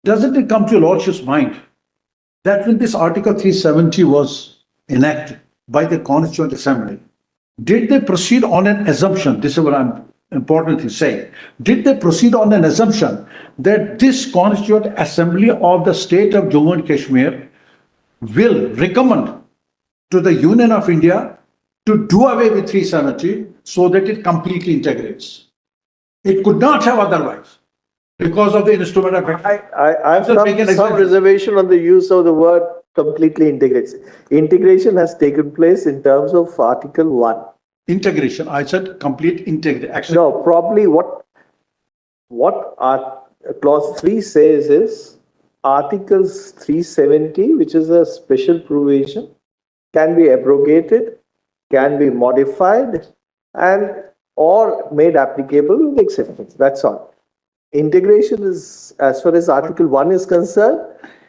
doesn't it come to your lordship's mind that when this Article 370 was enacted by the Constituent Assembly, did they proceed on an assumption? This is what I'm important to say. Did they proceed on an assumption that this Constituent Assembly of the state of Jammu and Kashmir will recommend to the Union of India to do away with 370 so that it completely integrates? It could not have otherwise because of the instrument of... I have some reservation on the use of the word completely integrates. Integration has taken place in terms of Article 1. Integration. I said complete integration. No, probably what clause 3 says is Articles 370, which is a special provision, can be abrogated, can be modified, and or made applicable with exceptions. That's all. Integration is, as far as Article 1 is concerned,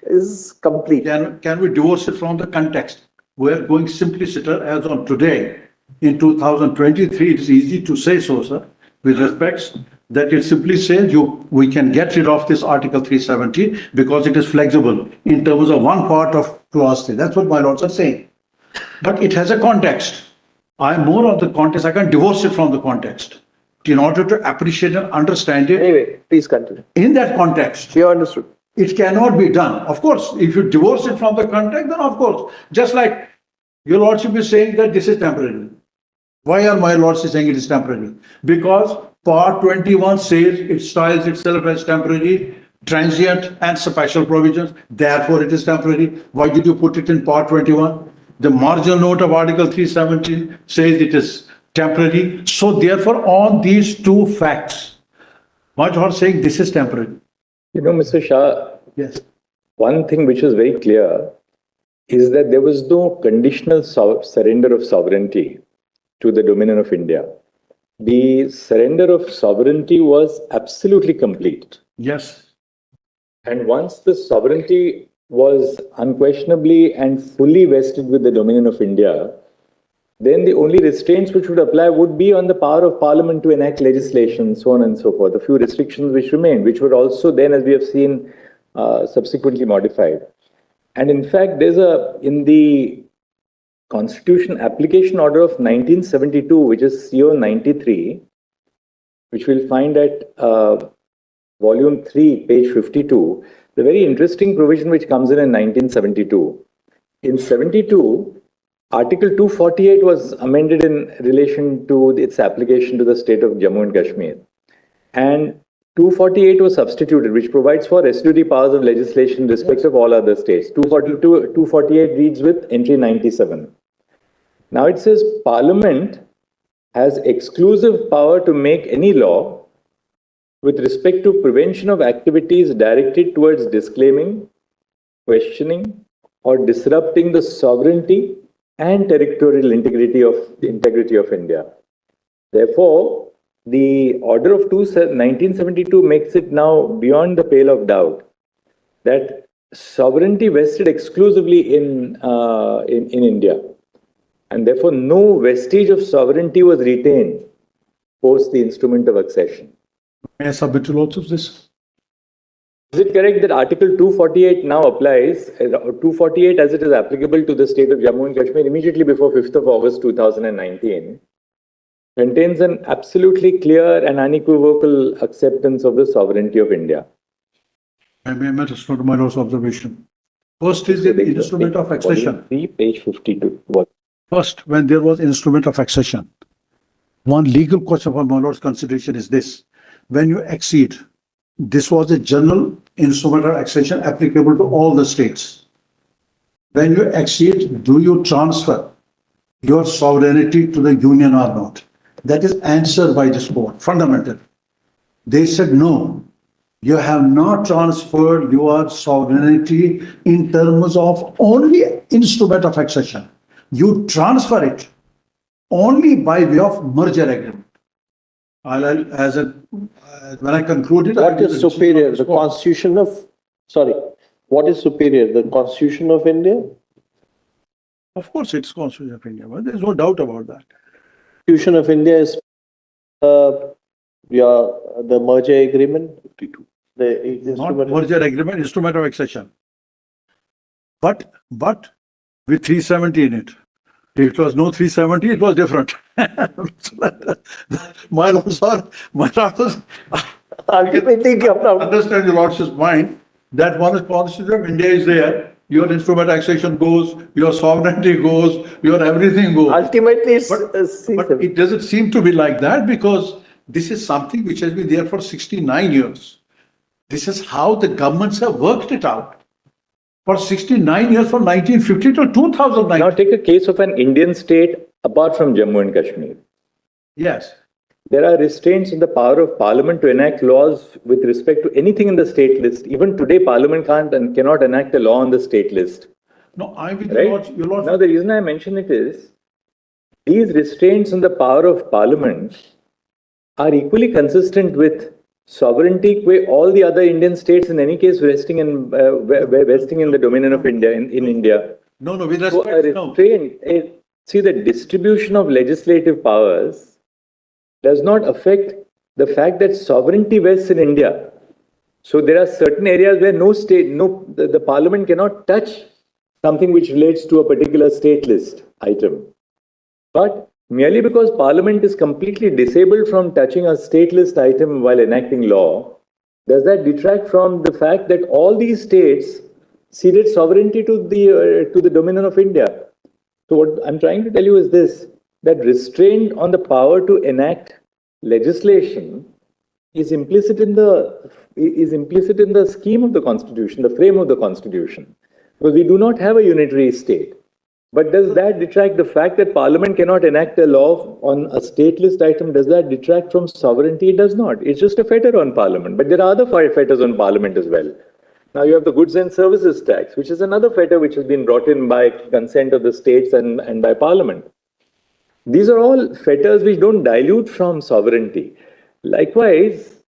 is complete. Can we divorce it from the context? We're going simpliciter as on today. In 2023, it's easy to say so, sir, with respects that it simply says we can get rid of this Article 370 because it is flexible in terms of one part of clause 3. That's what my lords are saying. But it has a context. I'm more on the context. I can't divorce it from the context in order to appreciate and understand it. Anyway, please continue. In that context, you understood. It cannot be done. Of course, if you divorce it from the context, then of course, just like your lordship is saying that this is temporary. Why are my lords saying it is temporary? Because Part 21 says it styles itself as temporary, transient, and special provisions. Therefore, it is temporary. Why did you put it in Part 21? The marginal note of Article 370 says it is temporary. So, therefore, on these two facts, my lord is saying this is temporary. You know, Mr. Shah, yes. One thing which is very clear is that there was no conditional surrender of sovereignty to the dominion of India. The surrender of sovereignty was absolutely complete. Yes. And once the sovereignty was unquestionably and fully vested with the dominion of India, then the only restraints which would apply would be on the power of Parliament to enact legislation, so on and so forth. A few restrictions which remained, which were also then, as we have seen, subsequently modified. And in fact, there's in the Constitution Application Order of 1972, which is CO 93, which we'll find at Volume 3, page 52, the very interesting provision which comes in 1972. In 72, Article 248 was amended in relation to its application to the state of Jammu and Kashmir. And 248 was substituted, which provides for restitutory powers of legislation in respect of all other states. 248 reads with entry 97. Now it says Parliament has exclusive power to make any law with respect to prevention of activities directed towards disclaiming, questioning, or disrupting the sovereignty and territorial integrity of India. Therefore, the order of 1972 makes it now beyond the pale of doubt that sovereignty vested exclusively in India, and therefore no vestige of sovereignty was retained post the instrument of accession. May I submit to lordships this? Is it correct that Article 248 now applies, 248 as it is applicable to the state of Jammu and Kashmir immediately before 5th of August 2019, contains an absolutely clear and unequivocal acceptance of the sovereignty of India? I may respond to my lord's observation. First is the instrument of accession. 3, page 52. First, when there was instrument of accession, one legal question for my lord's consideration is this. When you accede, this was a general instrument of accession applicable to all the states. When you accede, do you transfer your sovereignty to the union or not? That is answered by this court, fundamental. They said, no, you have not transferred your sovereignty in terms of only instrument of accession. You transfer it only by way of merger agreement. When I concluded, what is superior? The Constitution of, what is superior? The Constitution of India? Of course, it's Constitution of India, but there's no doubt about that. Constitution of India is the merger agreement. 52. The Not instrument. merger agreement, instrument of accession. But with 370 in it. If it was no 370, it was different. My lords, Ultimately, come down. understand your lordship's mind that one is constitution of India is there. Your instrument accession goes, your sovereignty goes, your everything goes. Ultimately, it's But C7. it doesn't seem to be like that because this is something which has been there for 69 years. This is how the governments have worked it out. For 69 years, from 1950 to 2009. Now take a case of an Indian state apart from Jammu and Kashmir. Yes. There are restraints on the power of Parliament to enact laws with respect to anything in the state list. Even today, Parliament can't and cannot enact a law on the state list. No, I'm with Right? your lordship. Now, the reason I mention it is these restraints on the power of Parliament are equally consistent with sovereignty, where all the other Indian states, in any case, vesting in the dominion of India in India. No, with So a respect, no. restraint, see, the distribution of legislative powers does not affect the fact that sovereignty vests in India. So there are certain areas where the Parliament cannot touch something which relates to a particular state list item. But merely because Parliament is completely disabled from touching a state list item while enacting law, does that detract from the fact that all these states ceded sovereignty to the dominion of India? So what I'm trying to tell you is this, that restraint on the power to enact legislation is implicit in the scheme of the Constitution, the frame of the Constitution. Because we do not have a unitary state. But does that detract the fact that Parliament cannot enact a law on a state list item? Does that detract from sovereignty? It does not. It's just a fetter on Parliament. But there are other fetters on Parliament as well. Now you have the goods and services tax, which is another fetter which has been brought in by consent of the states and by Parliament. These are all fetters which don't dilute from sovereignty. Likewise,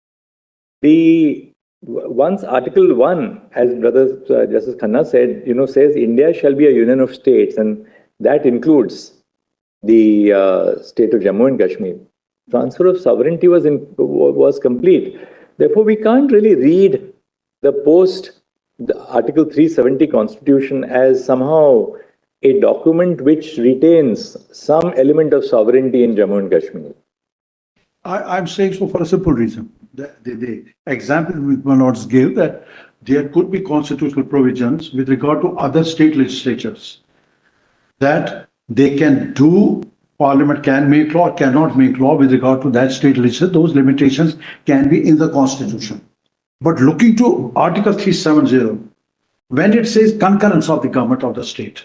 once Article 1, as Brother Justice Khanna said, says India shall be a union of states, and that includes the state of Jammu and Kashmir. Transfer of sovereignty was complete. Therefore, we can't really read the Article 370 Constitution as somehow a document which retains some element of sovereignty in Jammu and Kashmir. I'm saying so for a simple reason. The example which my lords gave that there could be constitutional provisions with regard to other state legislatures that they can do, Parliament can make law, cannot make law with regard to that state legislature. Those limitations can be in the Constitution. But looking to Article 370, when it says concurrence of the government of the state,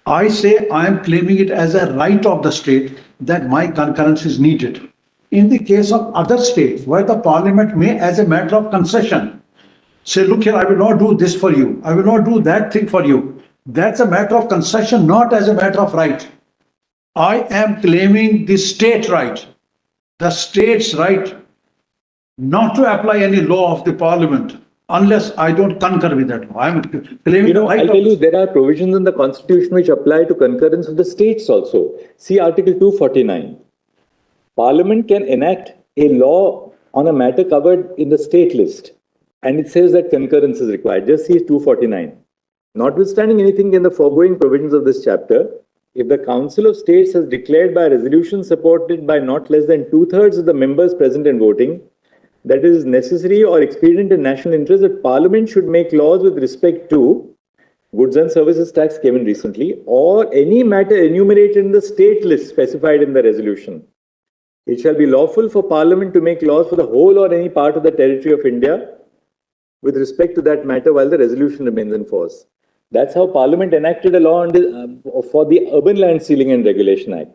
I say I am claiming it as a right of the state that my concurrence is needed. In the case of other states, where the Parliament may, as a matter of concession, say, look here, I will not do this for you, I will not do that thing for you. That's a matter of concession, not as a matter of right. I am claiming the state right, the state's right not to apply any law of the Parliament unless I don't concur with that law. I am claiming the right. I'll tell you, there are provisions in the Constitution which apply to concurrence of the states also. See Article 249. Parliament can enact a law on a matter covered in the state list, and it says that concurrence is required. Just see 249. Notwithstanding anything in the foregoing provisions of this chapter, if the Council of States has declared by resolution supported by not less than 2/3 of the members present and voting, that it is necessary or expedient in national interest that Parliament should make laws with respect to goods and services tax came in recently, or any matter enumerated in the state list specified in the resolution. It shall be lawful for Parliament to make laws for the whole or any part of the territory of India with respect to that matter while the resolution remains in force. That's how Parliament enacted a law for the Urban Land Ceiling and Regulation Act.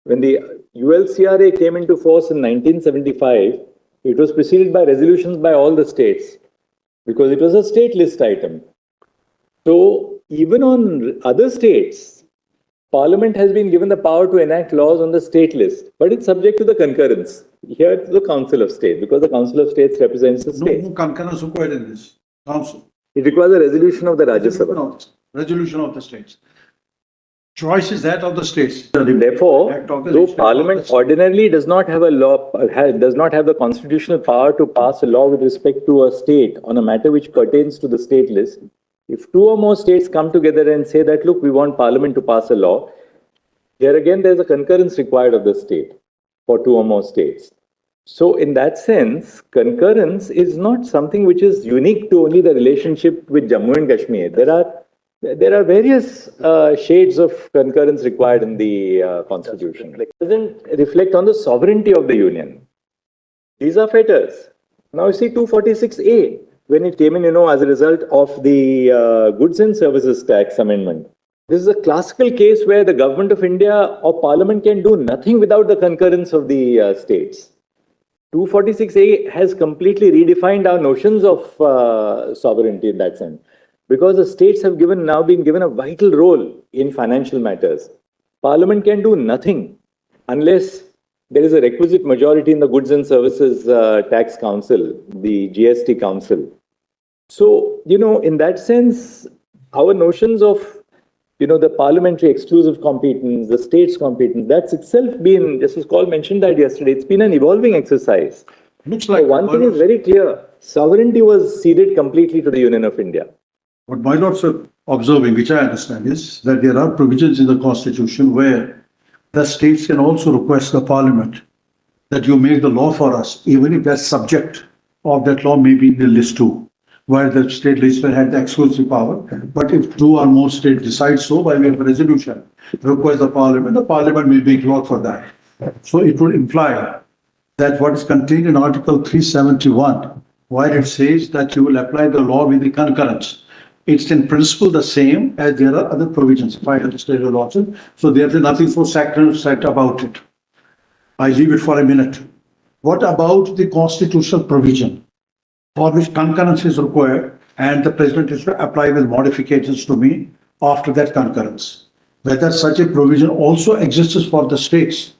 When the ULCRA came into force in 1975, it was preceded by resolutions by all the states because it was a state list item. So even on other states, Parliament has been given the power to enact laws on the state list, but it's subject to the concurrence. Here it's the Council of States, because the Council of States represents the state. No concurrence required in this council. It requires a resolution of the Rajya Sabha. Resolution of the states. Choice is that of the states. Therefore, though Parliament ordinarily does not have does not have the constitutional power to pass a law with respect to a state on a matter which pertains to the state list, if two or more states come together and say that, look, we want Parliament to pass a law, here again there's a concurrence required of the state for two or more states. So in that sense, concurrence is not something which is unique to only the relationship with Jammu and Kashmir. There are various shades of concurrence required in the Constitution. It doesn't reflect on the sovereignty of the Union. These are fetters. Now you see 246A, when it came in, as a result of the Goods and Services Tax Amendment. This is a classical case where the Government of India or Parliament can do nothing without the concurrence of the states. 246A has completely redefined our notions of sovereignty in that sense. Because the states have now been given a vital role in financial matters. Parliament can do nothing unless there is a requisite majority in the Goods and Services Tax Council, the GST Council. So, in that sense, our notions of, the parliamentary exclusive competence, the state's competence, that's itself been, Justice Kaul mentioned that yesterday, it's been an evolving exercise. Looks like one thing is very clear, sovereignty was ceded completely to the Union of India. What my lords are observing, which I understand, is that there are provisions in the Constitution where the states can also request the Parliament that you make the law for us, even if that subject of that law may be in the list too, where the state legislature had the exclusive power. But if two or more states decide so by way of a resolution, request the Parliament may make law for that. So it would imply that what is contained in Article 371, where it says that you will apply the law with the concurrence, it's in principle the same as there are other provisions, if I understand your lordship. So there is nothing so sacrosanct about it. I leave it for a minute. What about the constitutional provision for which concurrence is required and the president is to apply with modifications to me after that concurrence? Whether such a provision also exists for the states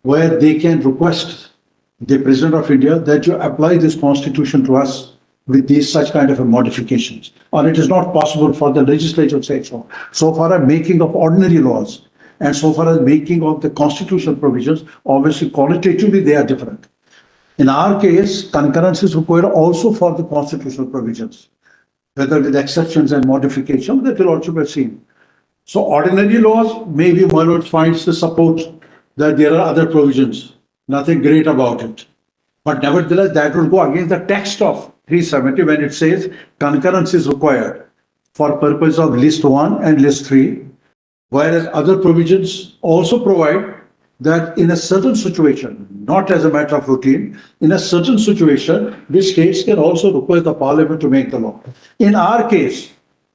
where they can request the President of India that you apply this constitution to us with these such kind of modifications, or it is not possible for the legislature to say so. So far as making of ordinary laws and so far as making of the constitutional provisions, obviously qualitatively they are different. In our case, concurrence is required also for the constitutional provisions, whether with exceptions and modifications that will also be seen. So ordinary laws, maybe my lord finds the support that there are other provisions, nothing great about it. But nevertheless, that will go against the text of 370 when it says concurrence is required for purpose of list 1 and list 3, whereas other provisions also provide that in a certain situation, not as a matter of routine, in a certain situation, the states can also request the Parliament to make the law. In our case,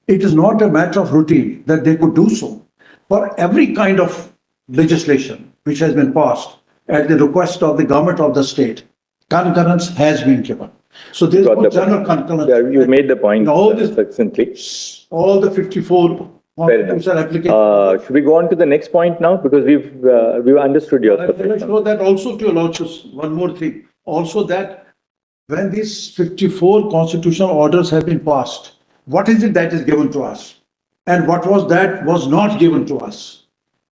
it is not a matter of routine that they could do so. For every kind of legislation which has been passed at the request of the government of the state, concurrence has been given. So there is no general concurrence. Yeah, you made the point succinctly. All the 54 constitutional applications. Should we go on to the next point now? Because we've understood your perspective. Let's know that also to your lordships. One more thing. Also that when these 54 constitutional orders have been passed, what is it that is given to us? And what was that was not given to us?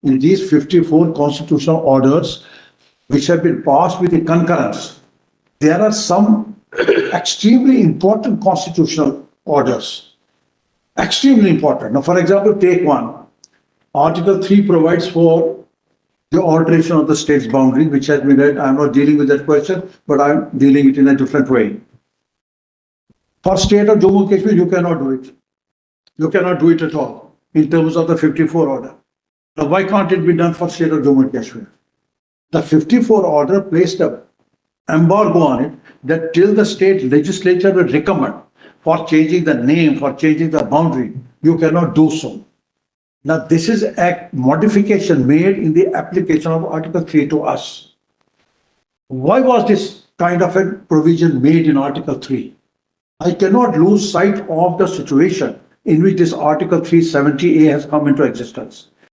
In these 54 constitutional orders, which have been passed with the concurrence, there are some extremely important constitutional orders. Extremely important. Now, for example, take one. Article 3 provides for the alteration of the state's boundary, which has been read. I'm not dealing with that question, but I'm dealing it in a different way. For state of Jammu and Kashmir, you cannot do it. You cannot do it at all in terms of the 54 order. Now, why can't it be done for state of Jammu and Kashmir? The 54 order placed an embargo on it that till the state legislature will recommend for changing the name, for changing the boundary, you cannot do so. Now, this is a modification made in the application of Article 3 to us. Why was this kind of a provision made in Article 3? I cannot lose sight of the situation in which this Article 370A has come into existence.